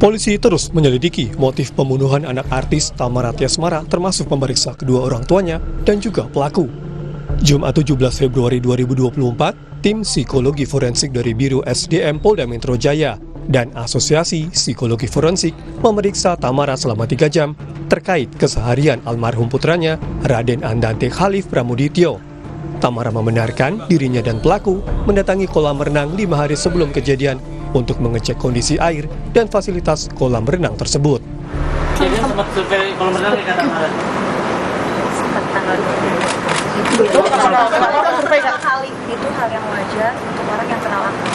Polisi terus menyelidiki motif pembunuhan anak artis Tamara Tiasmara, termasuk memeriksa kedua orang tuanya dan juga pelaku. Jumat 17 Februari 2024, tim psikologi forensik dari Biro SDM Polda Metro Jaya dan Asosiasi Psikologi Forensik memeriksa Tamara selama 3 jam terkait keseharian almarhum putranya, Raden Andante Khalif Pramudityo. Tamara membenarkan dirinya dan pelaku mendatangi kolam renang 5 hari sebelum kejadian untuk mengecek kondisi air dan fasilitas kolam renang tersebut. Jadi sempat survei kolam renang ya Tamara? Itu hal yang wajar untuk orang yang kenal aku.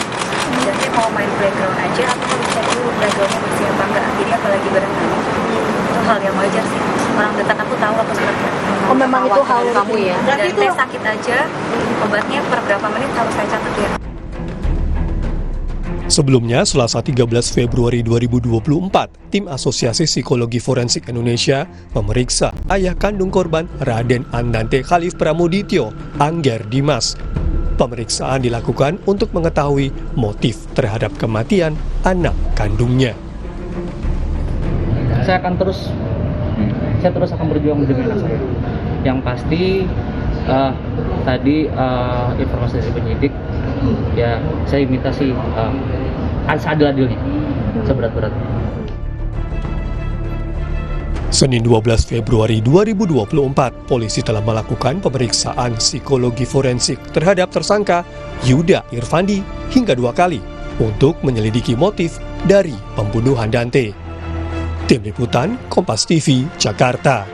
Jadi mau main playground aja, aku harus cek dulu playgroundnya bersih apa enggak. Jadi apalagi berenang, itu hal yang wajar sih. Orang dekat aku tahu aku seperti apa. Oh, memang itu hal kamu ya? Dan tes sakit aja, obatnya per berapa menit harus saya catat ya. Sebelumnya, Selasa 13 Februari 2024, tim Asosiasi Psikologi Forensik Indonesia memeriksa ayah kandung korban Raden Andante Khalif Pramudityo, Angger Dimas. Pemeriksaan dilakukan untuk mengetahui motif terhadap kematian anak kandungnya. Saya terus akan berjuang demi anak saya. Yang pasti tadi informasi dari penyidik, ya saya minta sih seadil-adilnya, seberat-beratnya. Senin 12 Februari 2024, polisi telah melakukan pemeriksaan psikologi forensik terhadap tersangka Yuda Irfandi hingga 2 kali untuk menyelidiki motif dari pembunuhan Dante. Tim Liputan Kompas TV, Jakarta.